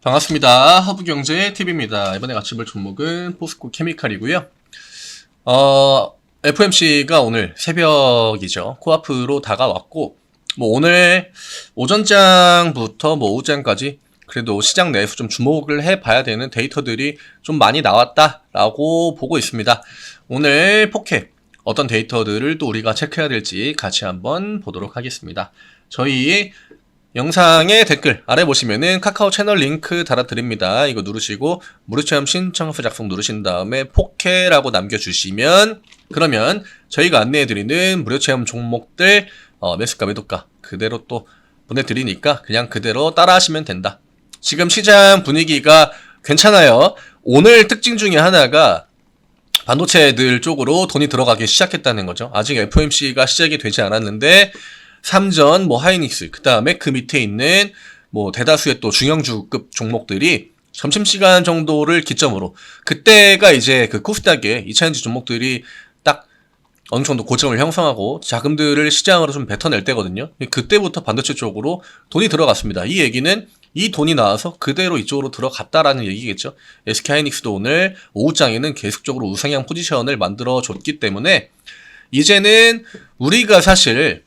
반갑습니다. 허브경제TV입니다. 이번에 같이 볼 종목은 포스코 케미칼이고요. FOMC가 오늘 새벽이죠. 코앞으로 다가왔고, 오늘 오전장부터 오후장까지 그래도 시장 내에서 좀 주목을 해봐야 되는 데이터들이 좀 많이 나왔다라고 보고 있습니다. 오늘 포켓 어떤 데이터들을 또 우리가 체크해야 될지 같이 한번 보도록 하겠습니다. 저희 영상의 댓글 아래 보시면은 카카오 채널 링크 달아드립니다. 이거 누르시고 무료체험 신청서 작성 누르신 다음에 포케라고 남겨주시면 그러면 저희가 안내해드리는 무료체험 종목들 매수가 매도가 그대로 또 보내드리니까 그냥 그대로 따라하시면 된다. 지금 시장 분위기가 괜찮아요. 오늘 특징 중에 하나가 반도체들 쪽으로 돈이 들어가기 시작했다는 거죠. 아직 FOMC가 시작이 되지 않았는데 삼전, 하이닉스, 그 다음에 그 밑에 있는 대다수의 또 중형주급 종목들이 점심시간 정도를 기점으로 그때가 이제 그 코스닥의 2차전지 종목들이 딱 어느 정도 고점을 형성하고 자금들을 시장으로 좀 뱉어낼 때거든요. 그때부터 반도체 쪽으로 돈이 들어갔습니다. 이 얘기는 이 돈이 나와서 그대로 이쪽으로 들어갔다라는 얘기겠죠. SK하이닉스도 오늘 오후장에는 계속적으로 우상향 포지션을 만들어줬기 때문에 이제는 우리가 사실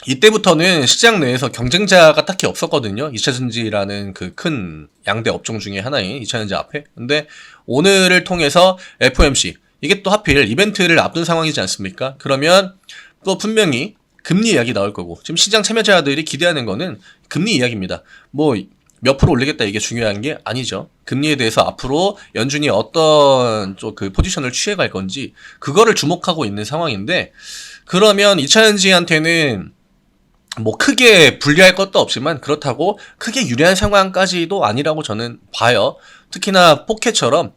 이때부터는 시장 내에서 경쟁자가 딱히 없었거든요. 2차전지라는 그 큰 양대 업종 중에 하나인 2차전지 앞에. 근데 오늘을 통해서 FOMC, 이게 또 하필 이벤트를 앞둔 상황이지 않습니까? 그러면 또 분명히 금리 이야기 나올 거고, 지금 시장 참여자들이 기대하는 거는 금리 이야기입니다. 몇 프로 올리겠다 이게 중요한 게 아니죠. 금리에 대해서 앞으로 연준이 어떤 그 포지션을 취해갈 건지 그거를 주목하고 있는 상황인데, 그러면 2차전지한테는 크게 불리할 것도 없지만 그렇다고 크게 유리한 상황까지도 아니라고 저는 봐요. 특히나 포켓처럼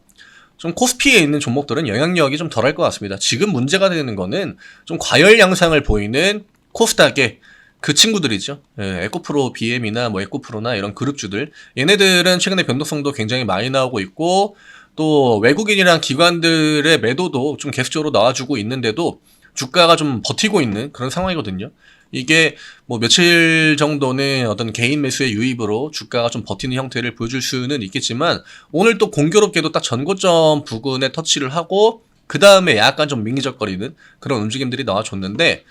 좀 코스피에 있는 종목들은 영향력이 좀 덜할 것 같습니다. 지금 문제가 되는 거는 좀 과열 양상을 보이는 코스닥의 그 친구들이죠. 에코프로 BM이나 에코프로나 이런 그룹주들, 얘네들은 최근에 변동성도 굉장히 많이 나오고 있고 또 외국인이랑 기관들의 매도도 좀 계속적으로 나와주고 있는데도 주가가 좀 버티고 있는 그런 상황이거든요. 이게 며칠 정도는 어떤 개인 매수의 유입으로 주가가 좀 버티는 형태를 보여줄 수는 있겠지만 오늘 또 공교롭게도 딱 전고점 부근에 터치를 하고 그 다음에 약간 좀 밍기적거리는 그런 움직임들이 나와줬는데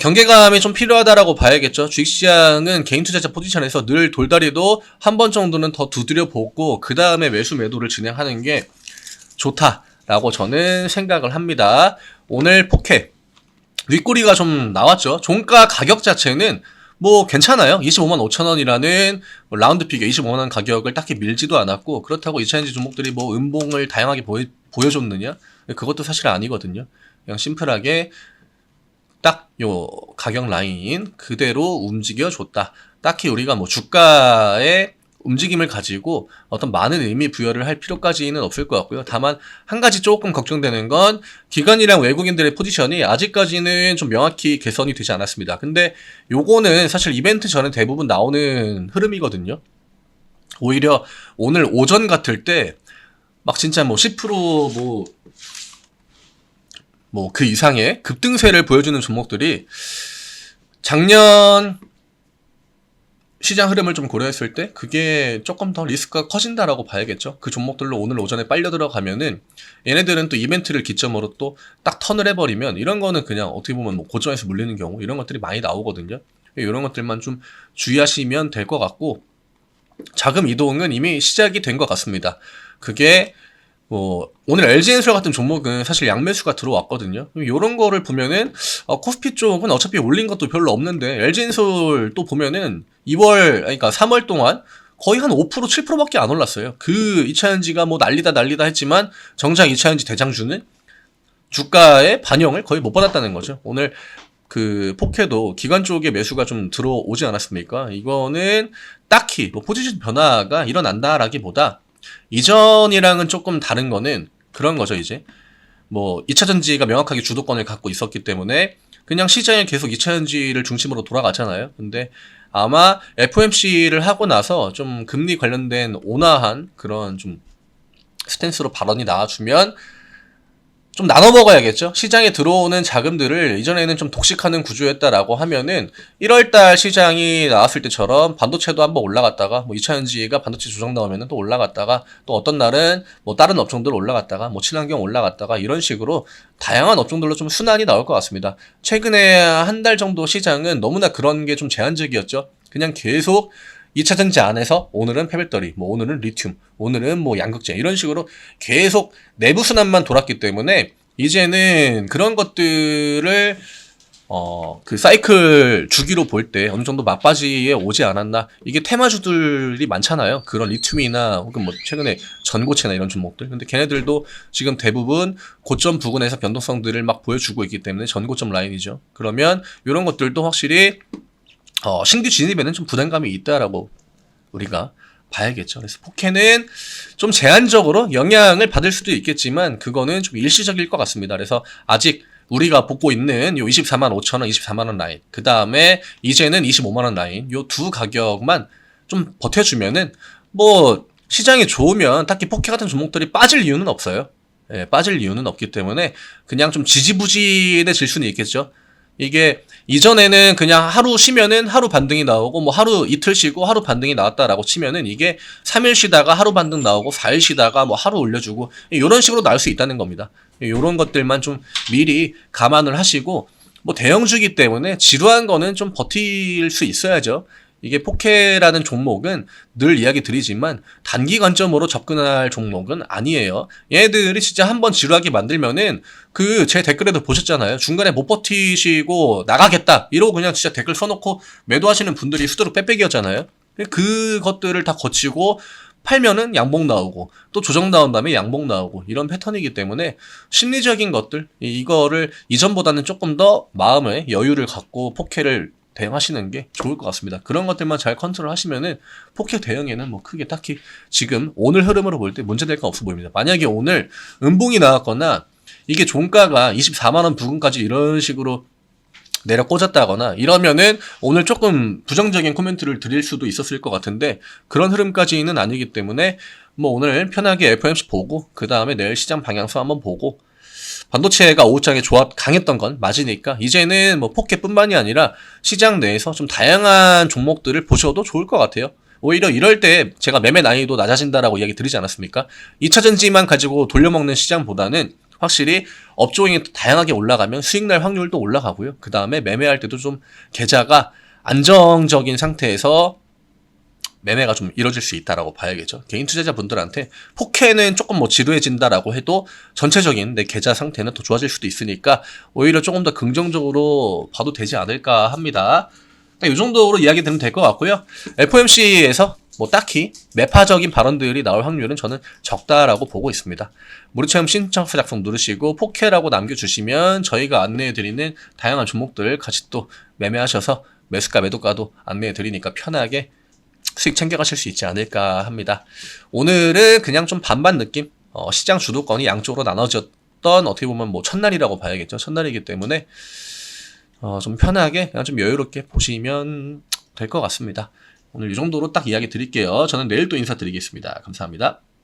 경계감이 좀 필요하다라고 봐야겠죠. 주식시장은 개인 투자자 포지션에서 늘 돌다리도 한 번 정도는 더 두드려 보고 그 다음에 매수 매도를 진행하는 게 좋다라고 저는 생각을 합니다. 오늘 포켓 윗꼬리가 좀 나왔죠. 종가 가격 자체는 괜찮아요. 25만 5천 원이라는 라운드픽의 25만 원 가격을 딱히 밀지도 않았고, 그렇다고 2차전지 종목들이 음봉을 다양하게 보여줬느냐? 그것도 사실 아니거든요. 그냥 심플하게 딱 요 가격 라인 그대로 움직여줬다. 딱히 우리가 주가의 움직임을 가지고 어떤 많은 의미 부여를 할 필요까지는 없을 것 같고요. 다만 한 가지 조금 걱정되는 건 기관이랑 외국인들의 포지션이 아직까지는 좀 명확히 개선이 되지 않았습니다. 근데 요거는 사실 이벤트 전에 대부분 나오는 흐름이거든요. 오히려 오늘 오전 같을 때 진짜 10% 그 이상의 급등세를 보여주는 종목들이 작년 시장 흐름을 좀 고려했을 때 그게 조금 더 리스크가 커진다라고 봐야겠죠. 그 종목들로 오늘 오전에 빨려 들어가면은 얘네들은 또 이벤트를 기점으로 또 딱 턴을 해버리면 이런 거는 그냥 어떻게 보면 고점에서 물리는 경우 이런 것들이 많이 나오거든요. 이런 것들만 좀 주의하시면 될 것 같고, 자금 이동은 이미 시작이 된 것 같습니다. 그게 오늘 LG엔솔 같은 종목은 사실 양매수가 들어왔거든요. 이런 거를 보면은 코스피 쪽은 어차피 올린 것도 별로 없는데 LG엔솔 또 보면은 3월 동안 거의 한 5% 7%밖에 안 올랐어요. 그 2차전지가 난리다 했지만 정작 2차전지 대장주는 주가의 반영을 거의 못 받았다는 거죠. 오늘 그 포켓도 기관 쪽에 매수가 좀 들어오지 않았습니까? 이거는 딱히 포지션 변화가 일어난다라기보다 이전이랑은 조금 다른 거는 그런 거죠. 이제 2차전지가 명확하게 주도권을 갖고 있었기 때문에 그냥 시장이 계속 2차전지를 중심으로 돌아가잖아요. 근데 아마 FOMC를 하고 나서 좀 금리 관련된 온화한 그런 좀 스탠스로 발언이 나와주면 좀 나눠 먹어야겠죠. 시장에 들어오는 자금들을 이전에는 좀 독식하는 구조였다라고 하면은 1월달 시장이 나왔을 때처럼 반도체도 한번 올라갔다가 뭐 2차전지가 반도체 조정 나오면은 또 올라갔다가 또 어떤 날은 뭐 다른 업종들 올라갔다가 뭐 친환경 올라갔다가 이런 식으로 다양한 업종들로 좀 순환이 나올 것 같습니다. 최근에 한 달 정도 시장은 너무나 그런 게 좀 제한적이었죠. 그냥 계속 2차전지 안에서 오늘은 패배터리, 뭐 오늘은 리튬, 오늘은 뭐 양극재 이런 식으로 계속 내부 순환만 돌았기 때문에 이제는 그런 것들을 그 사이클 주기로 볼 때 어느 정도 막바지에 오지 않았나. 이게 테마주들이 많잖아요. 그런 리튬이나 혹은 뭐 최근에 전고체나 이런 종목들. 근데 걔네들도 지금 대부분 고점 부근에서 변동성들을 막 보여주고 있기 때문에 전고점 라인이죠. 그러면 이런 것들도 확실히 신규 진입에는 좀 부담감이 있다라고 우리가 봐야겠죠. 그래서 포켓은 좀 제한적으로 영향을 받을 수도 있겠지만 그거는 좀 일시적일 것 같습니다. 그래서 아직 우리가 보고 있는 요 24만 5천 원, 24만 원 라인, 그 다음에 이제는 25만 원 라인, 요 두 가격만 좀 버텨주면은 뭐 시장이 좋으면 딱히 포켓 같은 종목들이 빠질 이유는 없어요. 예, 빠질 이유는 없기 때문에 그냥 좀 지지부진해질 수는 있겠죠. 이게 이전에는 그냥 하루 쉬면은 하루 반등이 나오고 뭐 하루 이틀 쉬고 하루 반등이 나왔다라고 치면은 이게 3일 쉬다가 하루 반등 나오고 4일 쉬다가 뭐 하루 올려주고 이런 식으로 나올 수 있다는 겁니다. 이런 것들만 좀 미리 감안을 하시고 뭐 대형주기 때문에 지루한 거는 좀 버틸 수 있어야죠. 이게 포켓라는 종목은 늘 이야기 드리지만 단기 관점으로 접근할 종목은 아니에요. 얘네들이 진짜 한번 지루하게 만들면은 그 제 댓글에도 보셨잖아요. 중간에 못 버티시고 나가겠다 이러고 그냥 진짜 댓글 써놓고 매도하시는 분들이 수두룩 빼빼기였잖아요. 그것들을 다 거치고 팔면은 양봉 나오고 또 조정 나온 다음에 양봉 나오고 이런 패턴이기 때문에 심리적인 것들 이거를 이전보다는 조금 더 마음의 여유를 갖고 포켓을 대응하시는 게 좋을 것 같습니다. 그런 것들만 잘 컨트롤 하시면은 포켓 대응에는 뭐 크게 딱히 지금 오늘 흐름으로 볼 때 문제될 건 없어 보입니다. 만약에 오늘 음봉이 나왔거나 이게 종가가 24만원 부근까지 이런 식으로 내려 꽂았다거나 이러면은 오늘 조금 부정적인 코멘트를 드릴 수도 있었을 것 같은데 그런 흐름까지는 아니기 때문에 뭐 오늘 편하게 FOMC 보고 그 다음에 내일 시장 방향수 한번 보고 반도체가 오후장에 조합 강했던 건 맞으니까 이제는 뭐 포켓뿐만이 아니라 시장 내에서 좀 다양한 종목들을 보셔도 좋을 것 같아요. 오히려 이럴 때 제가 매매 난이도 낮아진다라고 이야기 드리지 않았습니까? 2차전지만 가지고 돌려먹는 시장보다는 확실히 업종이 다양하게 올라가면 수익날 확률도 올라가고요. 그 다음에 매매할 때도 좀 계좌가 안정적인 상태에서 매매가 좀 이루어질 수 있다라고 봐야겠죠. 개인 투자자분들한테 포켓은 조금 뭐 지루해진다라고 해도 전체적인 내 계좌 상태는 더 좋아질 수도 있으니까 오히려 조금 더 긍정적으로 봐도 되지 않을까 합니다. 이 정도로 이야기 드리면 될 것 같고요. FOMC에서 뭐 딱히 매파적인 발언들이 나올 확률은 저는 적다라고 보고 있습니다. 무료체험 신청서 작성 누르시고 포켓라고 남겨주시면 저희가 안내해드리는 다양한 종목들 같이 또 매매하셔서 매수가 매도가도 안내해드리니까 편하게 수익 챙겨가실 수 있지 않을까 합니다. 오늘은 그냥 좀 반반 느낌? 시장 주도권이 양쪽으로 나눠졌던 어떻게 보면 뭐 첫날이라고 봐야겠죠. 첫날이기 때문에 좀 편하게 그냥 좀 여유롭게 보시면 될 것 같습니다. 오늘 이 정도로 딱 이야기 드릴게요. 저는 내일 또 인사드리겠습니다. 감사합니다.